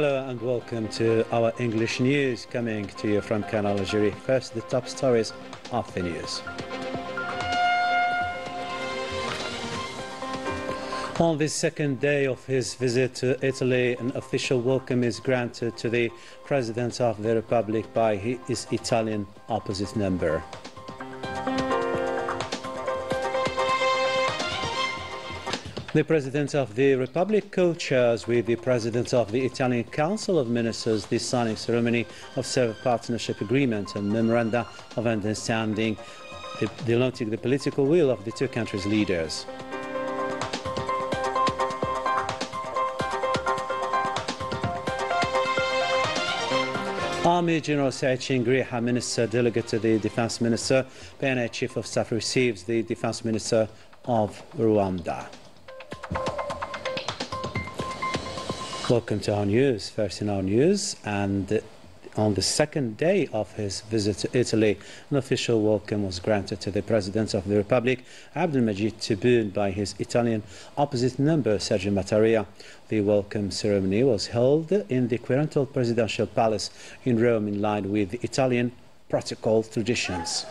Hello and welcome to our English news coming to you from Canal, Algérie. First, the top stories of the news. On the second day of his visit to Italy, an official welcome is granted to the President of the Republic by his Italian opposite number. The President of the Republic co-chairs with the President of the Italian Council of Ministers the signing ceremony of several partnership agreements and memoranda of understanding, denoting the political will of the two countries' leaders. Army General Saichin Griha, Minister Delegate to the Defense Minister, PNA Chief of Staff receives the Defense Minister of Rwanda. Welcome to our news. First in our news, and on the second day of his visit to Italy, an official welcome was granted to the President of the Republic, Abdelmajid Tebboune, by his Italian opposite number, Sergio Mattarella. The welcome ceremony was held in the Quirinal Presidential Palace in Rome, in line with the Italian protocol traditions.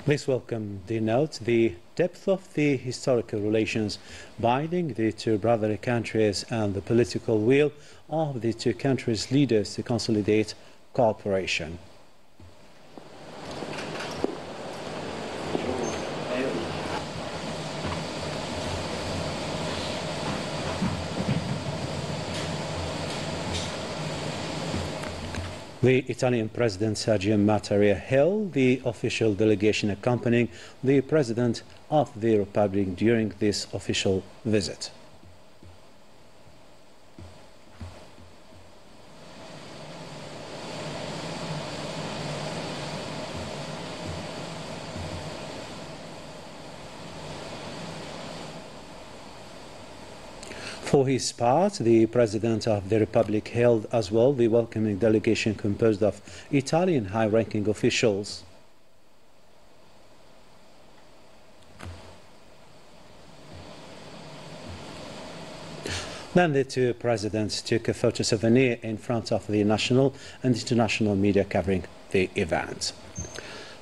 This welcome denotes the depth of the historical relations binding the two brotherly countries and the political will of the two countries' leaders to consolidate cooperation. The Italian President Sergio Mattarella held the official delegation accompanying the President of the Republic during this official visit. For his part, the President of the Republic held as well the welcoming delegation composed of Italian high-ranking officials. Then the two presidents took a photo souvenir in front of the national and international media covering the event.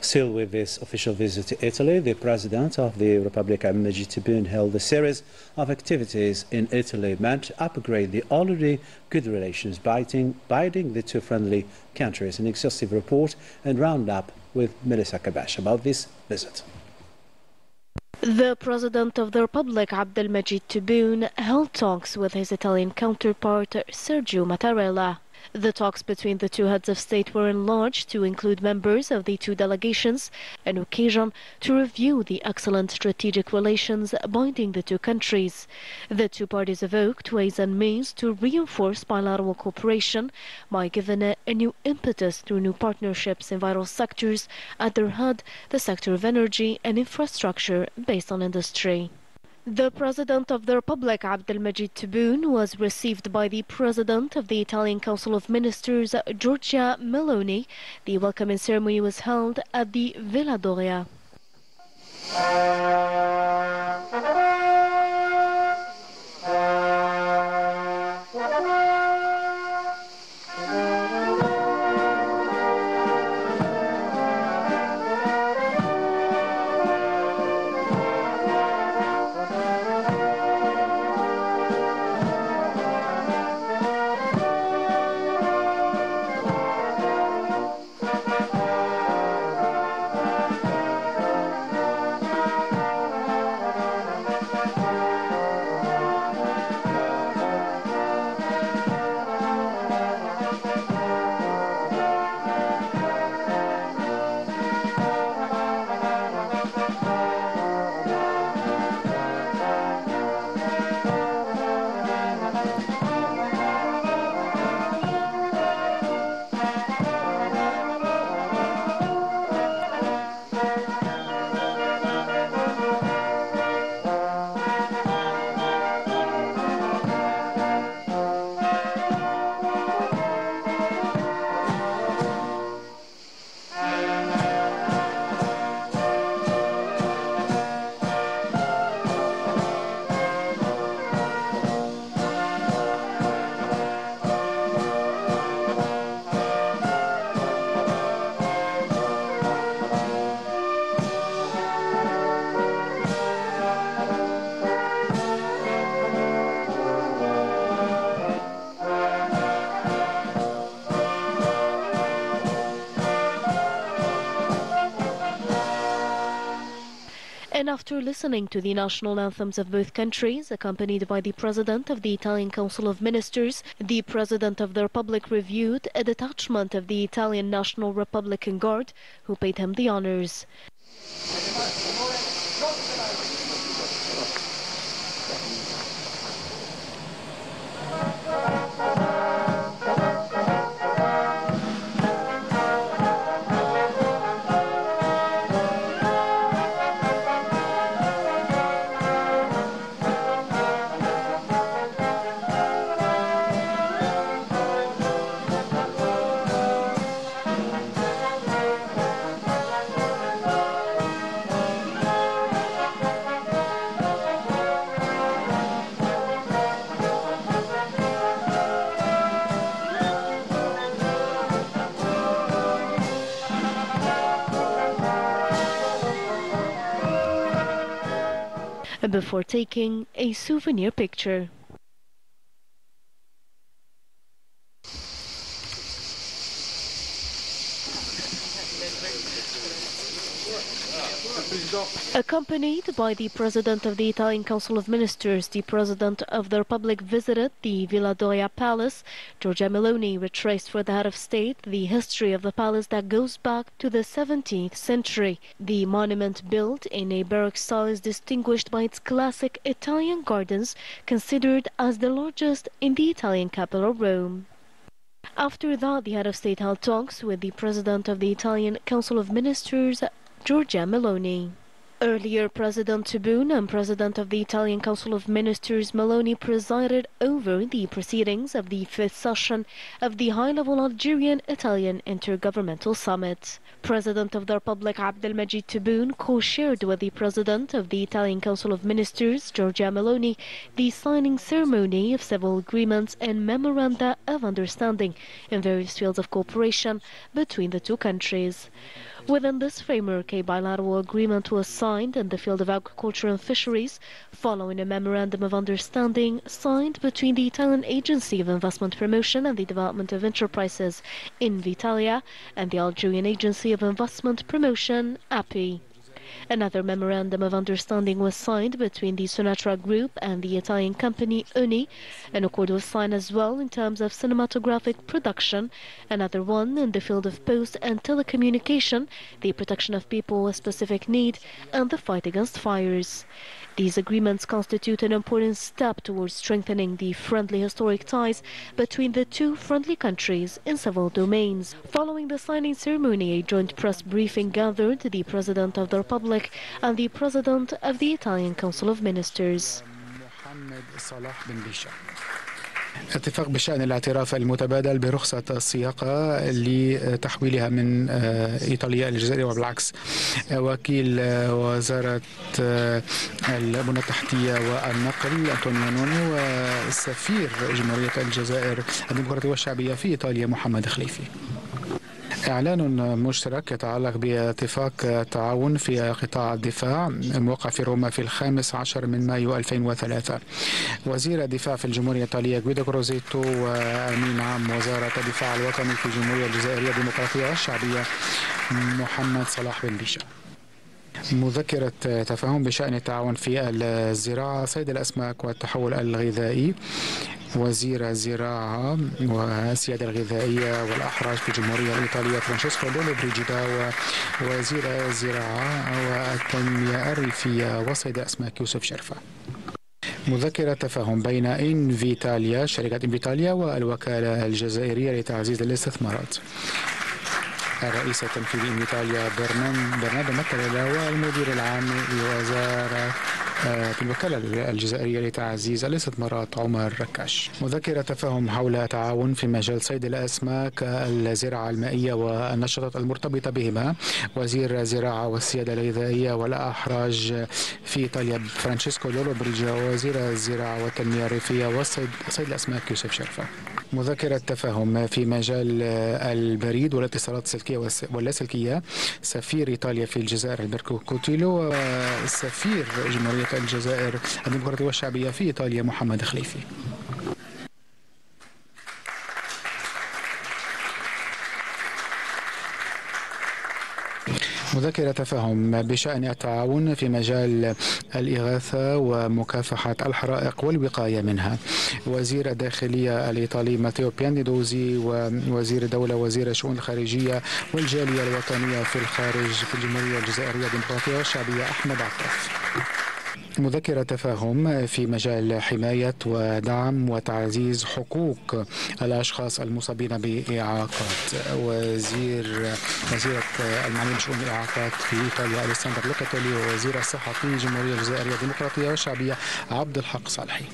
Still with this official visit to Italy, the President of the Republic, Abdelmajid Tebboune, held a series of activities in Italy meant to upgrade the already good relations binding the two friendly countries. An exhaustive report and roundup with Melissa Kabash about this visit. The President of the Republic, Abdelmajid Tebboune, held talks with his Italian counterpart, Sergio Mattarella. The talks between the two heads of state were enlarged to include members of the two delegations, an occasion to review the excellent strategic relations binding the two countries. The two parties evoked ways and means to reinforce bilateral cooperation by giving it a new impetus through new partnerships in vital sectors, at their head the sector of energy and infrastructure based on industry. The President of the Republic, Abdelmajid Tebboune, was received by the President of the Italian Council of Ministers, Giorgia Meloni. The welcoming ceremony was held at the Villa Doria. And after listening to the national anthems of both countries, accompanied by the President of the Italian Council of Ministers, the President of the Republic reviewed a detachment of the Italian National Republican Guard, who paid him the honors. Before taking a souvenir picture. Accompanied by the President of the Italian Council of Ministers, the President of the Republic visited the Villa Doia Palace. Giorgia Meloni retraced for the head of state the history of the palace that goes back to the 17th century. The monument, built in a Baroque style, is distinguished by its classic Italian gardens, considered as the largest in the Italian capital, Rome. After that, the head of state held talks with the President of the Italian Council of Ministers, Giorgia Meloni. Earlier, President Tebboune and President of the Italian Council of Ministers Meloni presided over the proceedings of the 5th session of the high-level Algerian-Italian Intergovernmental Summit. President of the Republic Abdelmajid Tebboune co-chaired with the President of the Italian Council of Ministers, Giorgia Meloni, the signing ceremony of several agreements and memoranda of understanding in various fields of cooperation between the two countries. Within this framework, a bilateral agreement was signed in the field of agriculture and fisheries, following a memorandum of understanding signed between the Italian Agency of Investment Promotion and the Development of Enterprises, Invitalia, and the Algerian Agency of Investment Promotion, API. Another memorandum of understanding was signed between the Sonatrach Group and the Italian company Uni. An accord was signed as well in terms of cinematographic production, another one in the field of post and telecommunication, the protection of people with specific need, and the fight against fires. These agreements constitute an important step towards strengthening the friendly historic ties between the two friendly countries in several domains. Following the signing ceremony, a joint press briefing gathered the President of the Republic and the President of the Italian Council of Ministers. اتفاق بشأن الاعتراف المتبادل برخصة السياقة لتحويلها من إيطاليا إلى الجزائر وبالعكس. وكيل وزارة البنى التحتية والنقل أنطونيو نوني وسفير جمهورية الجزائر الديمقراطية والشعبية في إيطاليا محمد خليفي. إعلان مشترك يتعلق باتفاق تعاون في قطاع الدفاع الموقع في روما في 15 من مايو 2003. وزير الدفاع في الجمهورية الإيطالية غويدو كروزيتو وأمين عام وزارة الدفاع الوطني في الجمهورية الجزائرية الديمقراطية والشعبية محمد صلاح بن بيشة. مذكرة تفاهم بشأن التعاون في الزراعة، صيد الأسماك والتحول الغذائي. وزير الزراعة والسيادة الغذائية والأحراج في الجمهورية الإيطالية فرانشيسكو لولو بريجيدا، ووزير الزراعة والتنمية الريفية وصيد الأسماك يوسف شرفة. مذكرة تفاهم بين إنفيتاليا، شركة إنفيتاليا، والوكالة الجزائرية لتعزيز الاستثمارات. الرئيس التنفيذي إنفيتاليا برناردو ماتاريلا والمدير العام لوزارة في الوكالة الجزائرية لتعزيز الاستثمارات عمر ركاش. مذكرة تفاهم حول تعاون في مجال صيد الأسماك، الزراعة المائية والنشاطات المرتبطة بهما. وزير الزراعة والسيادة الغذائية والأحراج في إيطاليا فرانشيسكو لولو بريجا، ووزير الزراعة والتنمية الريفية وصيد الأسماك يوسف شرفة. مذكرة تفاهم في مجال البريد والاتصالات السلكية واللاسلكية، سفير إيطاليا في الجزائر البركو كوتيلو، وسفير جمهورية الجزائر الديمقراطية والشعبية في إيطاليا محمد خليفي. مذكرة تفاهم بشأن التعاون في مجال الإغاثة ومكافحة الحرائق والوقاية منها. وزير الداخلية الإيطالي ماتيو بياندوزي ووزير الدولة وزير الشؤون الخارجية والجالية الوطنية في الخارج في الجمهورية الجزائرية الديمقراطية والشعبية أحمد عطاف. مذكرة تفاهم في مجال حماية ودعم وتعزيز حقوق الأشخاص المصابين بإعاقات. وزيرة المعنية بشؤون الإعاقات في إيطاليا أليساندر لوكاتيلي ووزير الصحة في الجمهورية الجزائرية الديمقراطية والشعبية عبد الحق صالحي.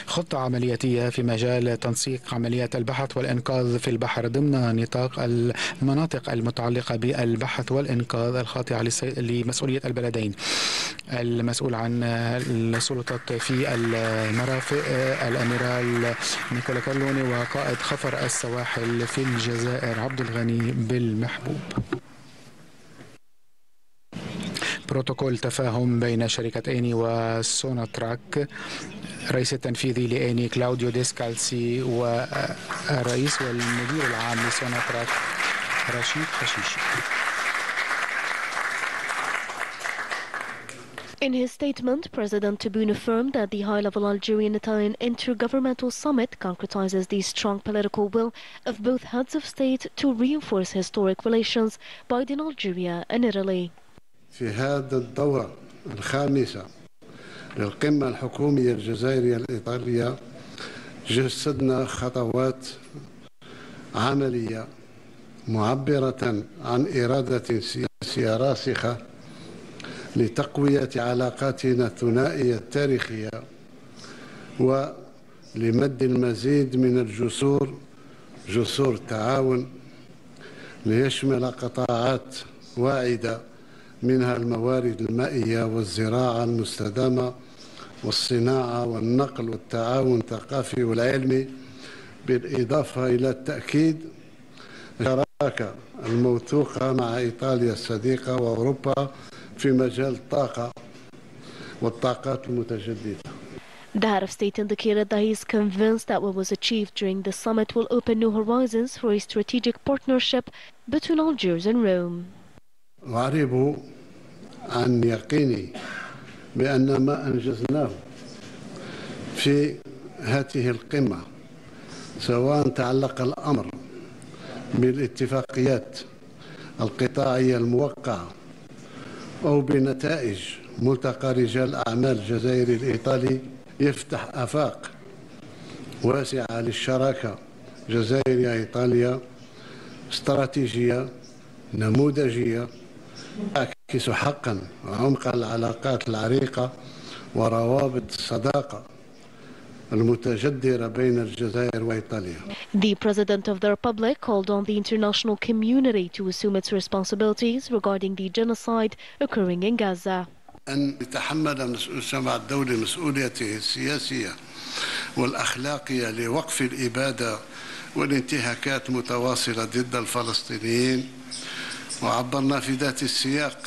خطة عملياتية في مجال تنسيق عمليات البحث والإنقاذ في البحر ضمن نطاق المناطق المتعلقة بالبحث والإنقاذ الخاضعة لمسؤولية البلدين. المسؤول عن السلطات في المرافق الأميرال نيكولا كارلوني وقائد خفر السواحل في الجزائر عبد الغني بالمحبوب. بروتوكول تفاهم بين شركة إيني وسوناتراك، رئيس التنفيذي لإيني كلاوديو ديسكالسي والرئيس والمدير العام لسوناتراك رشيد حشيشي. In his statement, President Tebboune affirmed that the high-level Algerian-Italian intergovernmental summit concretizes the strong political will of both heads of state to reinforce historic relations binding Algeria and Italy. في هذا الدورة الخامسة للقمة الحكومية الجزائرية الإيطالية جسدنا خطوات عملية معبرة عن إرادة سياسية راسخة لتقوية علاقاتنا الثنائية التاريخية ولمد المزيد من جسور التعاون ليشمل قطاعات واعدة منها الموارد المائية والزراعة المستدامة والصناعة والنقل والتعاون الثقافي والعلمي، بالإضافة إلى التأكيد الشراكة الموثوقة مع إيطاليا الصديقة وأوروبا في مجال الطاقة والطاقات المتجددة. The head of state indicated that he is convinced that what was achieved during the summit will open new horizons for a strategic partnership between Algiers and Rome. أعرب عن يقيني بأن ما أنجزناه في هذه القمة، سواء تعلق الأمر بالاتفاقيات القطاعية الموقعة أو بنتائج ملتقى رجال أعمال الجزائري الإيطالي، يفتح آفاق واسعة للشراكة جزائرية إيطالية استراتيجية نموذجية تعكس حقا عمق العلاقات العريقة وروابط الصداقة المتجدرة بين الجزائر وإيطاليا. The President of the Republic called on the international community to assume its responsibilities regarding the genocide occurring in Gaza. أن يتحمل المجتمع الدولي مسؤوليته السياسية والأخلاقية لوقف الإبادة والانتهاكات متواصلة ضد الفلسطينيين، وعبرنا في ذات السياق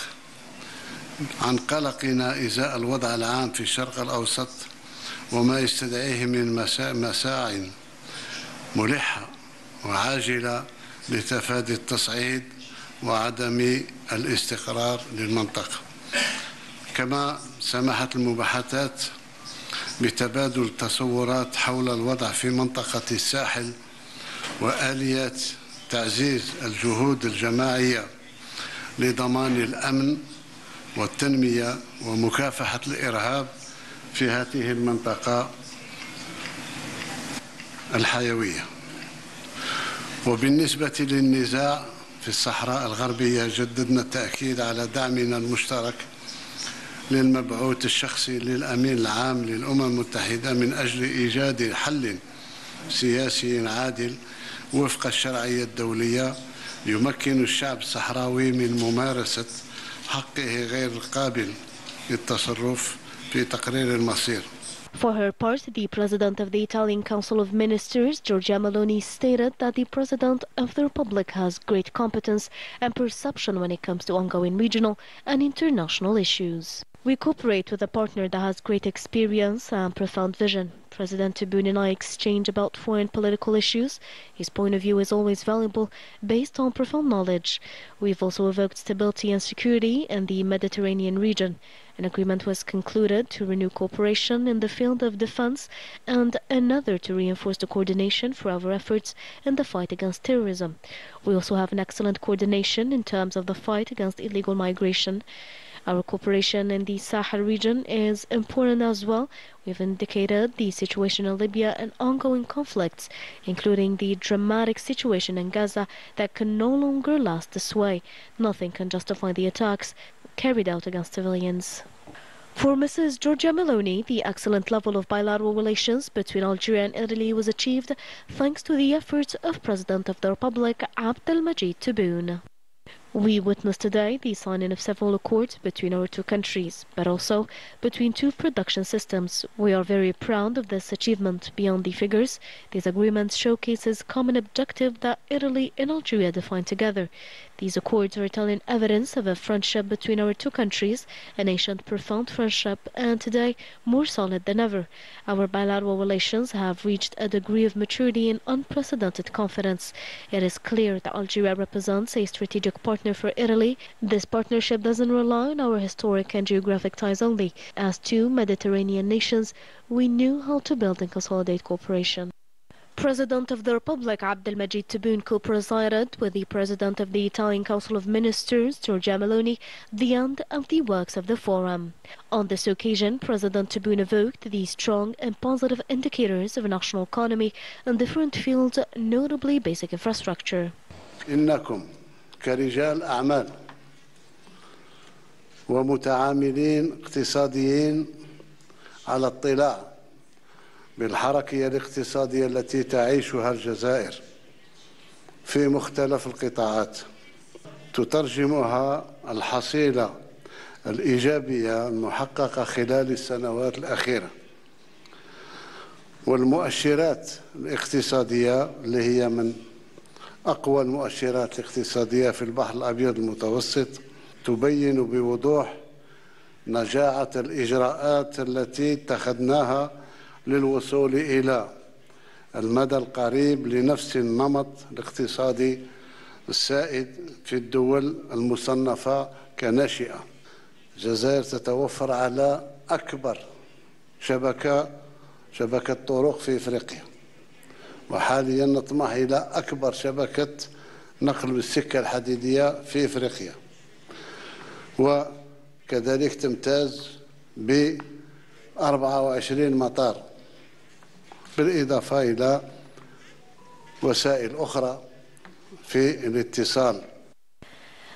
عن قلقنا إزاء الوضع العام في الشرق الأوسط وما يستدعيه من مساع ملحة وعاجلة لتفادي التصعيد وعدم الاستقرار للمنطقة. كما سمحت المباحثات بتبادل تصورات حول الوضع في منطقة الساحل وآليات تعزيز الجهود الجماعية لضمان الأمن والتنمية ومكافحة الإرهاب في هذه المنطقة الحيوية. وبالنسبة للنزاع في الصحراء الغربية، جددنا التأكيد على دعمنا المشترك للمبعوث الشخصي للأمين العام للأمم المتحدة من أجل إيجاد حل سياسي عادل وفق الشرعية الدولية يمكن الشعب الصحراوي من ممارسة حقه غير القابل للتصرف في تقرير المصير. For her part, the President of the Italian Council of Ministers, Giorgia Meloni, stated that the President of the Republic has great competence and perception when it comes to ongoing regional and international issues. We cooperate with a partner that has great experience and profound vision. President Tebboune and I exchange about foreign political issues. His point of view is always valuable, based on profound knowledge. We've also evoked stability and security in the Mediterranean region. An agreement was concluded to renew cooperation in the field of defense and another to reinforce the coordination for our efforts in the fight against terrorism. We also have an excellent coordination in terms of the fight against illegal migration. Our cooperation in the Sahel region is important as well. We've indicated the situation in Libya and ongoing conflicts, including the dramatic situation in Gaza that can no longer last this way. Nothing can justify the attacks carried out against civilians. For Mrs. Giorgia Meloni, the excellent level of bilateral relations between Algeria and Italy was achieved thanks to the efforts of President of the Republic Abdelmajid Tebboune. We witnessed today the signing of several accords between our two countries, but also between two production systems. We are very proud of this achievement. Beyond the figures, these agreements showcases common objective that Italy and Algeria define together. These accords are telling evidence of a friendship between our two countries, an ancient profound friendship, and today more solid than ever. Our bilateral relations have reached a degree of maturity and unprecedented confidence. It is clear that Algeria represents a strategic partner for Italy. This partnership doesn't rely on our historic and geographic ties only. As two Mediterranean nations, we knew how to build and consolidate cooperation. President of the Republic Abdelmajid Tebboune co-presided with the President of the Italian Council of Ministers, Giorgia Meloni, the end of the works of the forum. On this occasion, President Tebboune evoked the strong and positive indicators of a national economy in different fields, notably basic infrastructure. إنكم كرجال أعمال ومتعاملين اقتصاديين على اطلاع بالحركة الاقتصادية التي تعيشها الجزائر في مختلف القطاعات تترجمها الحصيلة الإيجابية المحققة خلال السنوات الأخيرة والمؤشرات الاقتصادية اللي هي من أقوى المؤشرات الاقتصادية في البحر الأبيض المتوسط تبين بوضوح نجاعة الإجراءات التي اتخذناها للوصول إلى المدى القريب لنفس النمط الاقتصادي السائد في الدول المصنفة كناشئة. الجزائر تتوفر على أكبر شبكة طرق في إفريقيا، وحاليا نطمح إلى أكبر شبكة نقل بالسكة الحديدية في إفريقيا، وكذلك تمتاز ب 24 مطار بالإضافة إلى وسائل أخرى في الاتصال.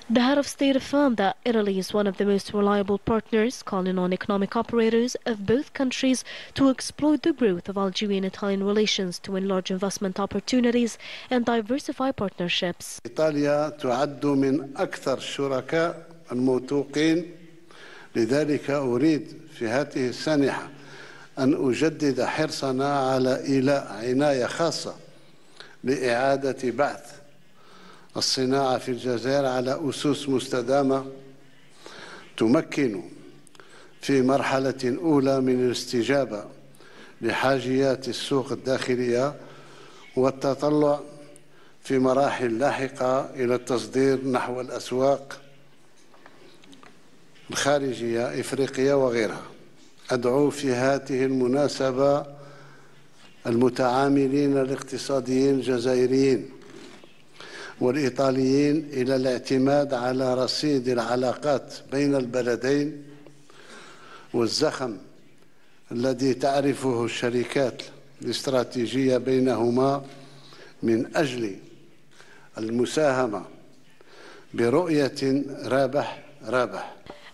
The head of state affirmed that Italy is one of the most reliable partners, calling on economic operators of both countries to exploit the growth of Algerian-Italian relations to enlarge investment opportunities and diversify partnerships. إيطاليا تعد من أكثر الشركاء الموثوقين، لذلك أريد في هذه السانحة أن أجدد حرصنا على إيلاء عناية خاصة لإعادة بعث الصناعة في الجزائر على أسس مستدامة تمكن في مرحلة أولى من الاستجابة لحاجيات السوق الداخلية والتطلع في مراحل لاحقة إلى التصدير نحو الأسواق الخارجية إفريقيا وغيرها. أدعو في هذه المناسبة المتعاملين الاقتصاديين الجزائريين والإيطاليين إلى الاعتماد على رصيد العلاقات بين البلدين والزخم الذي تعرفه الشركات الاستراتيجية بينهما من أجل المساهمة برؤية رابح.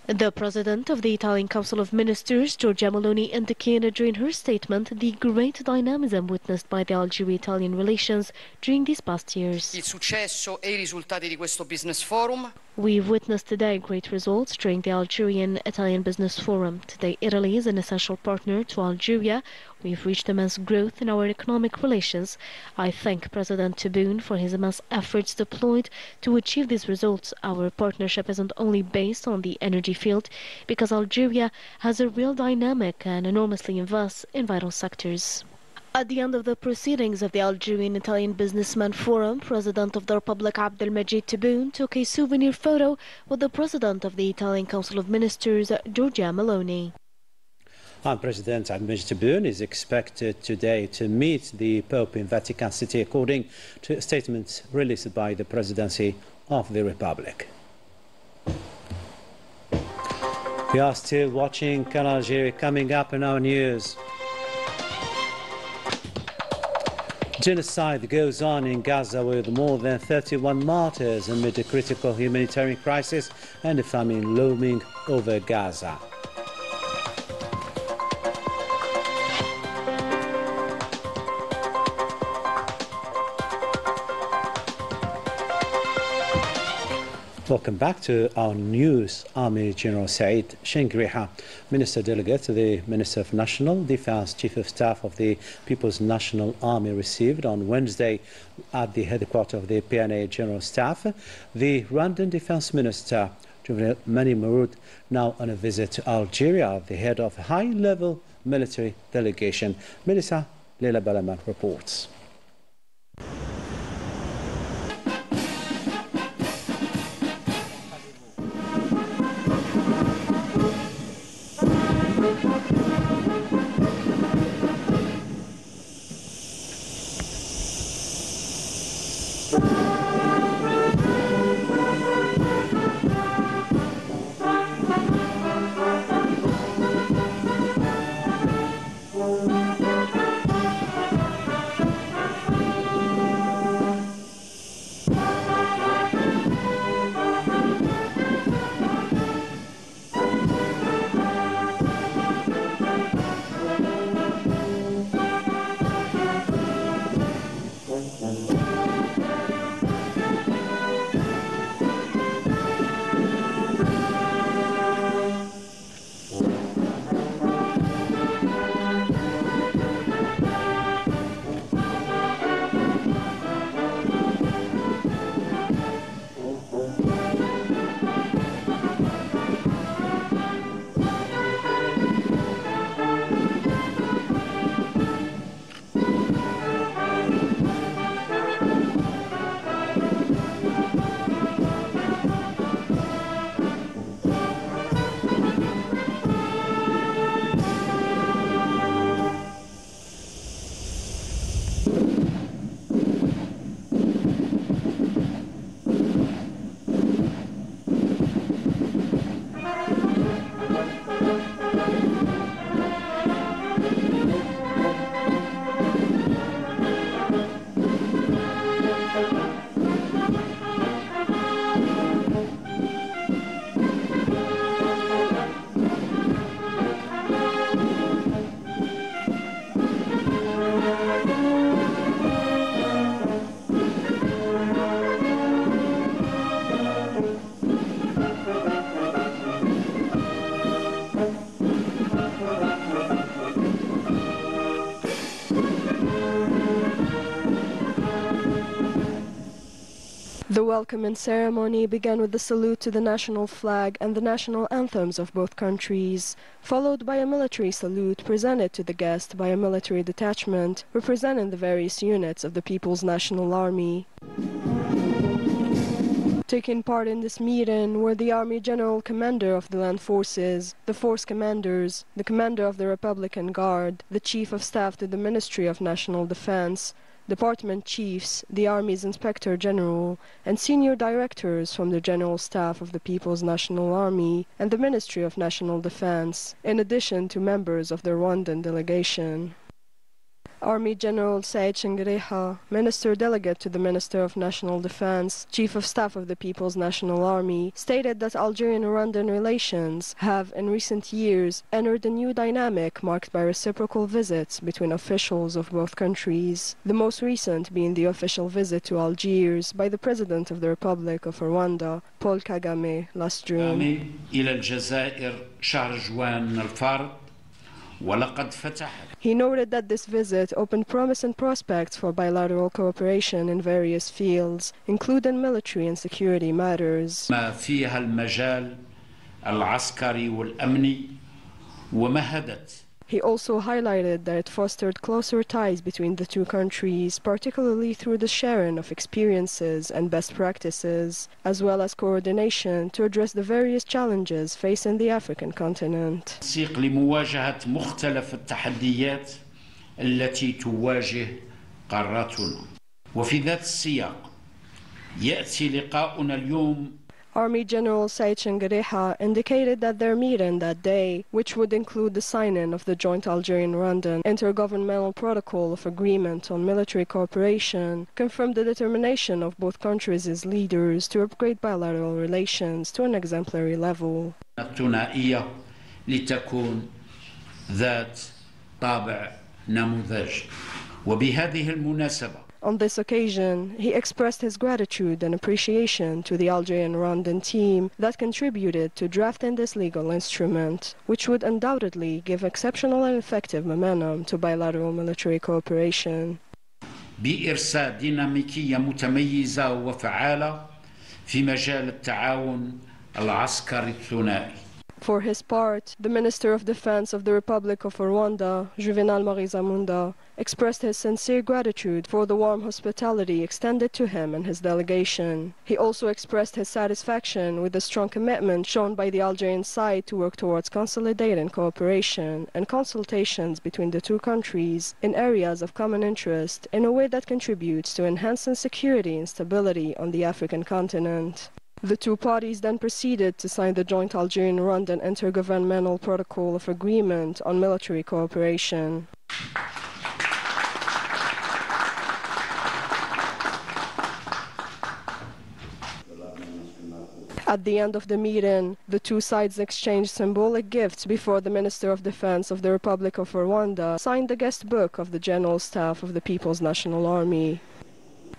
The President of the Italian Council of Ministers, Giorgia Meloni, indicated during her statement the great dynamism witnessed by the Algeria-Italian relations during these past years. Il successo e I risultati di questo Business Forum. We've witnessed today great results during the Algerian-Italian Business Forum. Today, Italy is an essential partner to Algeria. We've reached immense growth in our economic relations. I thank President Tebboune for his immense efforts deployed to achieve these results. Our partnership isn't only based on the energy field, because Algeria has a real dynamic and enormously invests in vital sectors. At the end of the proceedings of the Algerian-Italian Businessmen Forum, President of the Republic Abdelmajid Tebboune took a souvenir photo with the President of the Italian Council of Ministers, Giorgia Meloni. President Abdelmajid Tebboune is expected today to meet the Pope in Vatican City, according to a statement released by the Presidency of the Republic. We are still watching Canal Algérie. Coming up in our news. Genocide goes on in Gaza with more than 31 martyrs amid a critical humanitarian crisis and a famine looming over Gaza. Welcome back to our news. Army General Said Shengriha, Minister Delegate to the Minister of National Defense, Chief of Staff of the People's National Army, received on Wednesday at the headquarters of the PNA General Staff the Rwandan Defense Minister, Juvenal Mani Maroud, now on a visit to Algeria, the head of a high-level military delegation. Melissa Leila Balaman reports. The welcoming ceremony began with the salute to the national flag and the national anthems of both countries, followed by a military salute presented to the guest by a military detachment representing the various units of the People's National Army. Taking part in this meeting were the Army General Commander of the Land Forces, the Force Commanders, the Commander of the Republican Guard, the Chief of Staff to the Ministry of National Defense, department chiefs, the Army's Inspector General, and senior directors from the General Staff of the People's National Army and the Ministry of National Defense, in addition to members of the Rwandan delegation. Army General Said Shengriha, Minister Delegate to the Minister of National Defense, Chief of Staff of the People's National Army, stated that Algerian-Rwandan relations have, in recent years, entered a new dynamic marked by reciprocal visits between officials of both countries, the most recent being the official visit to Algiers by the President of the Republic of Rwanda, Paul Kagame, last June. إلى الجزائر شهر جوان الفارط He noted that this visit opened promising prospects for bilateral cooperation in various fields, including military and security matters. فيها المجال العسكري والأمني ومهدت. He also highlighted that it fostered closer ties between the two countries, particularly through the sharing of experiences and best practices, as well as coordination to address the various challenges facing the African continent. تنسيق لمواجهة مختلف التحديات التي تواجه قارتنا. وفي ذات السياق يأتي لقاؤنا اليوم. Army General Said Chengereha indicated that their meeting that day, which would include the signing of the joint Algerian-Rwandan intergovernmental protocol of agreement on military cooperation, confirmed the determination of both countries' leaders to upgrade bilateral relations to an exemplary level. الثنائية لتكون ذات طابع نموذجي. وبهذه المناسبة On this occasion, he expressed his gratitude and appreciation to the Algerian-Rwandan team that contributed to drafting this legal instrument, which would undoubtedly give exceptional and effective momentum to bilateral military cooperation. بإرساء ديناميكية متميزة وفعالة في مجال التعاون العسكري الثنائي. For his part, the Minister of Defense of the Republic of Rwanda, Juvenal Marizamunda, expressed his sincere gratitude for the warm hospitality extended to him and his delegation. He also expressed his satisfaction with the strong commitment shown by the Algerian side to work towards consolidating cooperation and consultations between the two countries in areas of common interest in a way that contributes to enhancing security and stability on the African continent. The two parties then proceeded to sign the joint Algerian-Rwandan intergovernmental protocol of agreement on military cooperation. At the end of the meeting, the two sides exchanged symbolic gifts before the Minister of Defense of the Republic of Rwanda signed the guest book of the General Staff of the People's National Army.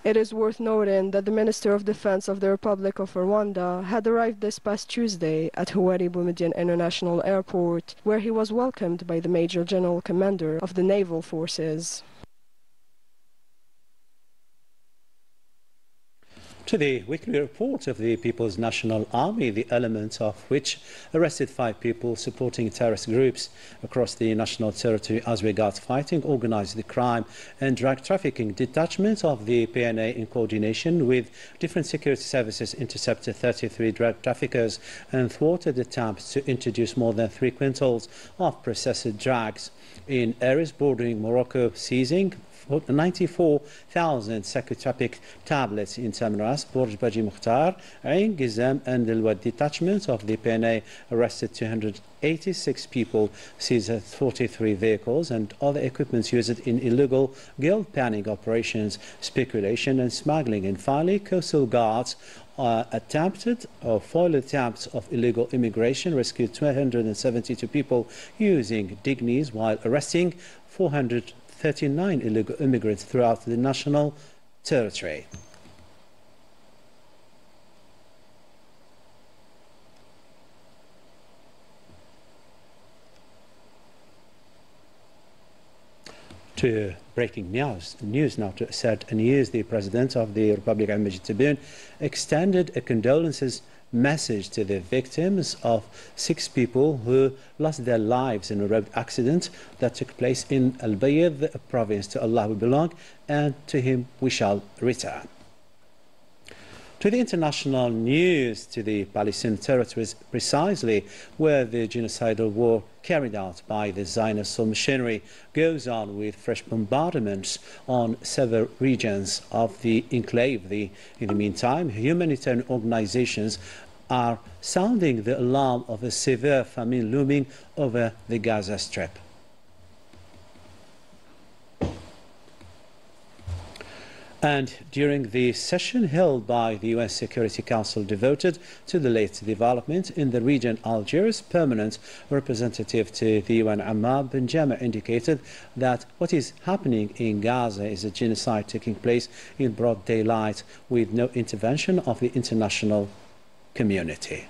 It is worth noting that the Minister of Defense of the Republic of Rwanda had arrived this past Tuesday at Houari Boumediene International Airport, where he was welcomed by the Major General Commander of the Naval Forces. To the weekly report of the People's National Army, the elements of which arrested 5 people supporting terrorist groups across the national territory as regards fighting organised crime and drug trafficking. Detachment of the PNA in coordination with different security services intercepted 33 drug traffickers and thwarted attempts to introduce more than 3 quintals of processed drugs in areas bordering Morocco, seizing 94,000 psychotropic tablets in Tamaras, Borj Baji Mukhtar, Ain Gizem and Ilwad. Detachment of the PNA arrested 286 people, seized 43 vehicles and other equipment used in illegal guild panning operations, speculation and smuggling. And finally, coastal guards foiled attempts of illegal immigration, rescued 272 people using dignies while arresting 439 illegal immigrants throughout the national territory. To breaking news now. To sad news, the President of the Republic, Majid Tebboune, extended a condolences message to the victims of 6 people who lost their lives in a road accident that took place in Al-Bayid province. To Allah we belong, and to Him we shall return. To the international news, to the Palestinian territories, precisely where the genocidal war carried out by the Zionist machinery goes on, with fresh bombardments on several regions of the enclave. In the meantime, humanitarian organizations are sounding the alarm of a severe famine looming over the Gaza Strip. And during the session held by the UN Security Council devoted to the latest development in the region, Algeria's permanent representative to the UN, Ammar Benjama, indicated that what is happening in Gaza is a genocide taking place in broad daylight with no intervention of the international community.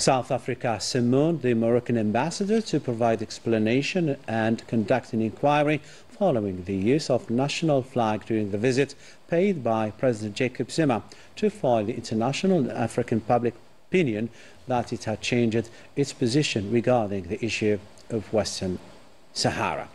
South Africa summoned the Moroccan ambassador to provide explanation and conduct an inquiry following the use of national flag during the visit paid by President Jacob Zuma to foil the international and African public opinion that it had changed its position regarding the issue of Western Sahara.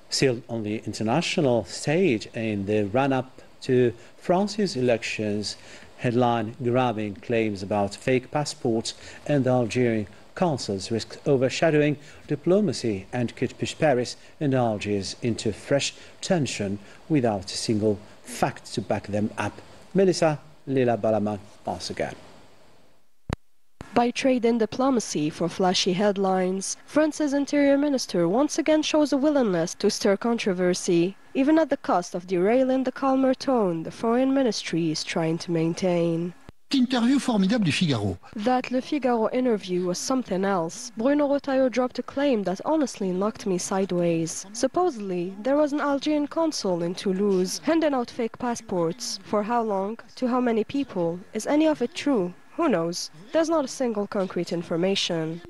Still on the international stage, in the run-up to France's elections, headline-grabbing claims about fake passports and the Algerian consuls risk overshadowing diplomacy and could push Paris and Algiers into fresh tension without a single fact to back them up. Melissa Lila Balaman once again. By trade and diplomacy for flashy headlines, France's interior minister once again shows a willingness to stir controversy, even at the cost of derailing the calmer tone the foreign ministry is trying to maintain. Interview formidable du Figaro. That Le Figaro interview was something else. Bruno Retailleau dropped a claim that honestly knocked me sideways. Supposedly, there was an Algerian consul in Toulouse handing out fake passports. For how long? To how many people? Is any of it true? Who knows? There's not a single concrete information.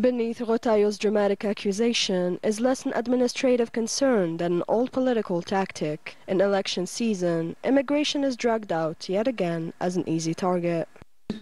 Beneath Retailleau's dramatic accusation is less an administrative concern than an old political tactic. In election season, immigration is dragged out yet again as an easy target.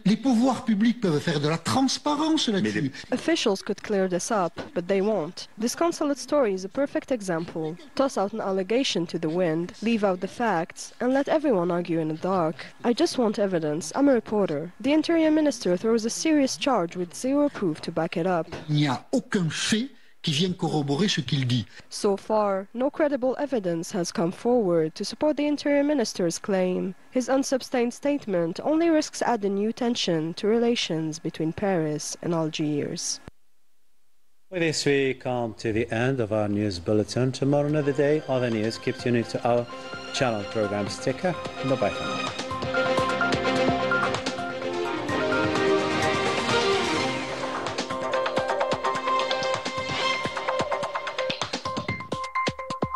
Les pouvoirs publics peuvent faire de la transparence là-dessus. Officials could clear this up, but they won't. This consulate story is a perfect example. Toss out an allegation to the wind, leave out the facts, and let everyone argue in the dark. I just want evidence. I'm a reporter. The Interior Minister throws a serious charge with zero proof to back it up. Il n'y a aucun fait qui vienne corroborer ce qu'il dit. So far, no credible evidence has come forward to support the Interior Minister's claim. His unsubstantiated statement only risks adding new tension to relations between Paris and Algiers. With this, we come to the end of our news bulletin. Tomorrow, another day, other news. Keep tuning to our channel programs. Take care. Bye-bye for now.